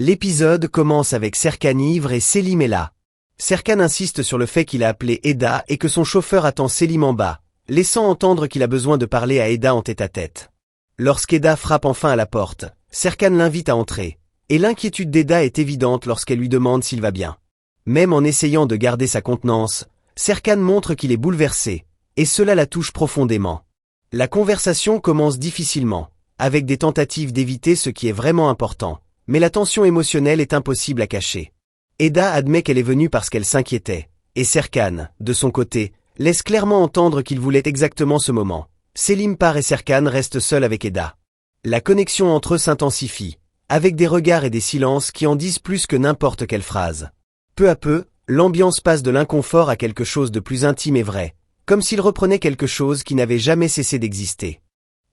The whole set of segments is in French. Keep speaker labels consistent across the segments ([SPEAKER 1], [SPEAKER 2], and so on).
[SPEAKER 1] L'épisode commence avec Serkan ivre et Selim est là. Serkan insiste sur le fait qu'il a appelé Eda et que son chauffeur attend Selim en bas, laissant entendre qu'il a besoin de parler à Eda en tête-à-tête. Lorsqu'Eda frappe enfin à la porte, Serkan l'invite à entrer, et l'inquiétude d'Eda est évidente lorsqu'elle lui demande s'il va bien. Même en essayant de garder sa contenance, Serkan montre qu'il est bouleversé, et cela la touche profondément. La conversation commence difficilement, avec des tentatives d'éviter ce qui est vraiment important, mais la tension émotionnelle est impossible à cacher. Eda admet qu'elle est venue parce qu'elle s'inquiétait, et Serkan, de son côté, laisse clairement entendre qu'il voulait exactement ce moment. Selim part et Serkan reste seul avec Eda. La connexion entre eux s'intensifie, avec des regards et des silences qui en disent plus que n'importe quelle phrase. Peu à peu, l'ambiance passe de l'inconfort à quelque chose de plus intime et vrai, comme s'ils reprenaient quelque chose qui n'avait jamais cessé d'exister.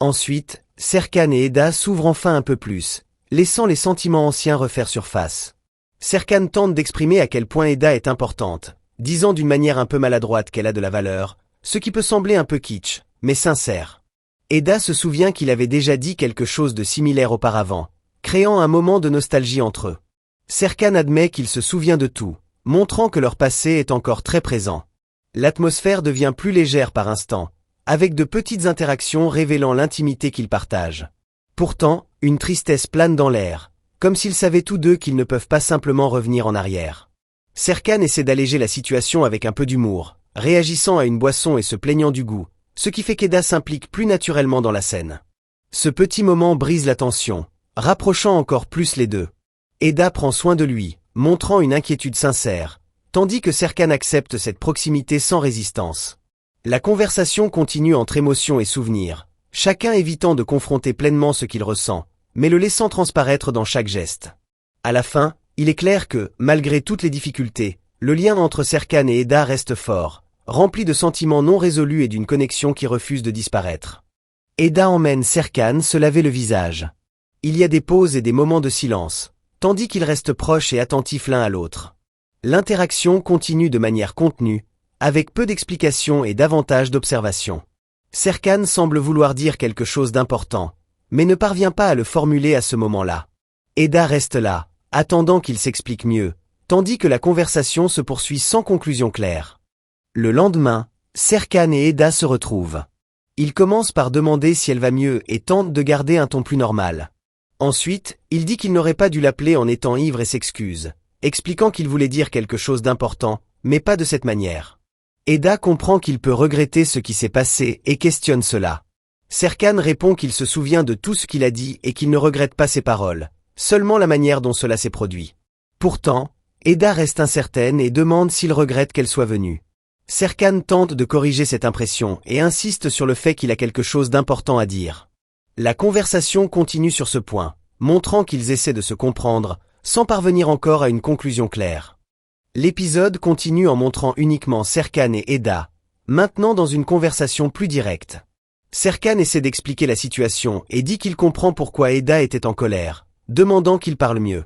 [SPEAKER 1] Ensuite, Serkan et Eda s'ouvrent enfin un peu plus, laissant les sentiments anciens refaire surface. Serkan tente d'exprimer à quel point Eda est importante, disant d'une manière un peu maladroite qu'elle a de la valeur, ce qui peut sembler un peu kitsch, mais sincère. Eda se souvient qu'il avait déjà dit quelque chose de similaire auparavant, créant un moment de nostalgie entre eux. Serkan admet qu'il se souvient de tout, montrant que leur passé est encore très présent. L'atmosphère devient plus légère par instants, avec de petites interactions révélant l'intimité qu'ils partagent. Pourtant, une tristesse plane dans l'air, comme s'ils savaient tous deux qu'ils ne peuvent pas simplement revenir en arrière. Serkan essaie d'alléger la situation avec un peu d'humour, réagissant à une boisson et se plaignant du goût, ce qui fait qu'Eda s'implique plus naturellement dans la scène. Ce petit moment brise la tension, rapprochant encore plus les deux. Eda prend soin de lui, montrant une inquiétude sincère, tandis que Serkan accepte cette proximité sans résistance. La conversation continue entre émotions et souvenirs, chacun évitant de confronter pleinement ce qu'il ressent, mais le laissant transparaître dans chaque geste. À la fin, il est clair que, malgré toutes les difficultés, le lien entre Serkan et Eda reste fort, rempli de sentiments non résolus et d'une connexion qui refuse de disparaître. Eda emmène Serkan se laver le visage. Il y a des pauses et des moments de silence, tandis qu'ils restent proches et attentifs l'un à l'autre. L'interaction continue de manière contenue, avec peu d'explications et davantage d'observations. Serkan semble vouloir dire quelque chose d'important, mais ne parvient pas à le formuler à ce moment-là. Eda reste là, attendant qu'il s'explique mieux, tandis que la conversation se poursuit sans conclusion claire. Le lendemain, Serkan et Eda se retrouvent. Il commence par demander si elle va mieux et tente de garder un ton plus normal. Ensuite, il dit qu'il n'aurait pas dû l'appeler en étant ivre et s'excuse, expliquant qu'il voulait dire quelque chose d'important, mais pas de cette manière. Eda comprend qu'il peut regretter ce qui s'est passé et questionne cela. Serkan répond qu'il se souvient de tout ce qu'il a dit et qu'il ne regrette pas ses paroles, seulement la manière dont cela s'est produit. Pourtant, Eda reste incertaine et demande s'il regrette qu'elle soit venue. Serkan tente de corriger cette impression et insiste sur le fait qu'il a quelque chose d'important à dire. La conversation continue sur ce point, montrant qu'ils essaient de se comprendre, sans parvenir encore à une conclusion claire. L'épisode continue en montrant uniquement Serkan et Eda, maintenant dans une conversation plus directe. Serkan essaie d'expliquer la situation et dit qu'il comprend pourquoi Eda était en colère, demandant qu'il parle mieux.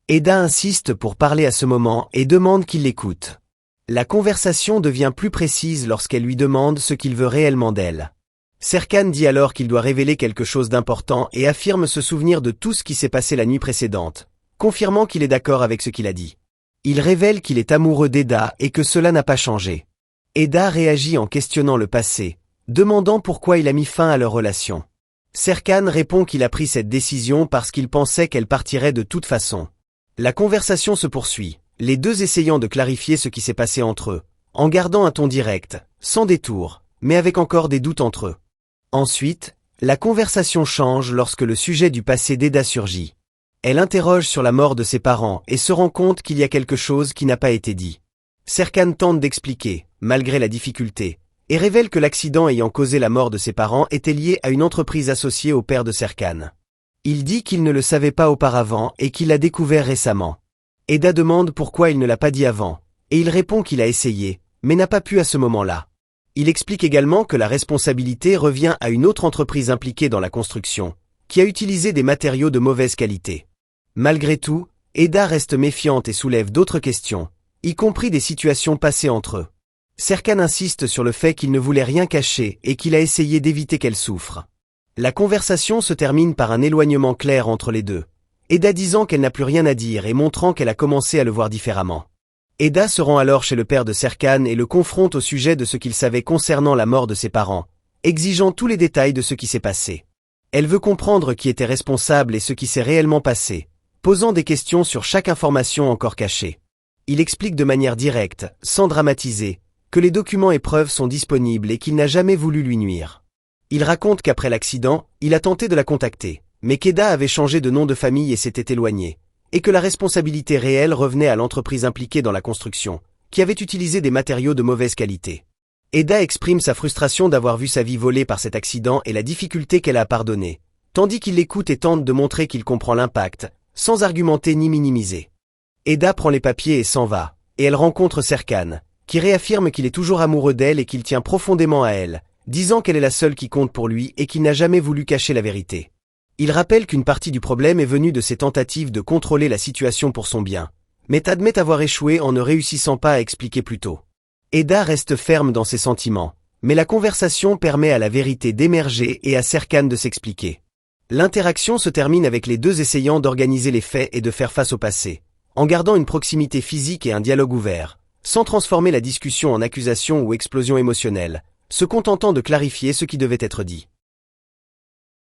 [SPEAKER 1] Eda insiste pour parler à ce moment et demande qu'il l'écoute. La conversation devient plus précise lorsqu'elle lui demande ce qu'il veut réellement d'elle. Serkan dit alors qu'il doit révéler quelque chose d'important et affirme se souvenir de tout ce qui s'est passé la nuit précédente, confirmant qu'il est d'accord avec ce qu'il a dit. Il révèle qu'il est amoureux d'Eda et que cela n'a pas changé. Eda réagit en questionnant le passé, demandant pourquoi il a mis fin à leur relation. Serkan répond qu'il a pris cette décision parce qu'il pensait qu'elle partirait de toute façon. La conversation se poursuit, les deux essayant de clarifier ce qui s'est passé entre eux, en gardant un ton direct, sans détour, mais avec encore des doutes entre eux. Ensuite, la conversation change lorsque le sujet du passé d'Eda surgit. Elle interroge sur la mort de ses parents et se rend compte qu'il y a quelque chose qui n'a pas été dit. Serkan tente d'expliquer, malgré la difficulté, et révèle que l'accident ayant causé la mort de ses parents était lié à une entreprise associée au père de Serkan. Il dit qu'il ne le savait pas auparavant et qu'il l'a découvert récemment. Eda demande pourquoi il ne l'a pas dit avant, et il répond qu'il a essayé, mais n'a pas pu à ce moment-là. Il explique également que la responsabilité revient à une autre entreprise impliquée dans la construction, qui a utilisé des matériaux de mauvaise qualité. Malgré tout, Eda reste méfiante et soulève d'autres questions, y compris des situations passées entre eux. Serkan insiste sur le fait qu'il ne voulait rien cacher et qu'il a essayé d'éviter qu'elle souffre. La conversation se termine par un éloignement clair entre les deux, Eda disant qu'elle n'a plus rien à dire et montrant qu'elle a commencé à le voir différemment. Eda se rend alors chez le père de Serkan et le confronte au sujet de ce qu'il savait concernant la mort de ses parents, exigeant tous les détails de ce qui s'est passé. Elle veut comprendre qui était responsable et ce qui s'est réellement passé, posant des questions sur chaque information encore cachée. Il explique de manière directe, sans dramatiser, que les documents et preuves sont disponibles et qu'il n'a jamais voulu lui nuire. Il raconte qu'après l'accident, il a tenté de la contacter, mais qu'Eda avait changé de nom de famille et s'était éloigné, et que la responsabilité réelle revenait à l'entreprise impliquée dans la construction, qui avait utilisé des matériaux de mauvaise qualité. Eda exprime sa frustration d'avoir vu sa vie volée par cet accident et la difficulté qu'elle a à pardonner, tandis qu'il l'écoute et tente de montrer qu'il comprend l'impact, sans argumenter ni minimiser. Eda prend les papiers et s'en va, et elle rencontre Serkan, qui réaffirme qu'il est toujours amoureux d'elle et qu'il tient profondément à elle, disant qu'elle est la seule qui compte pour lui et qu'il n'a jamais voulu cacher la vérité. Il rappelle qu'une partie du problème est venue de ses tentatives de contrôler la situation pour son bien, mais admet avoir échoué en ne réussissant pas à expliquer plus tôt. Eda reste ferme dans ses sentiments, mais la conversation permet à la vérité d'émerger et à Serkan de s'expliquer. L'interaction se termine avec les deux essayant d'organiser les faits et de faire face au passé, en gardant une proximité physique et un dialogue ouvert, sans transformer la discussion en accusation ou explosion émotionnelle, se contentant de clarifier ce qui devait être dit.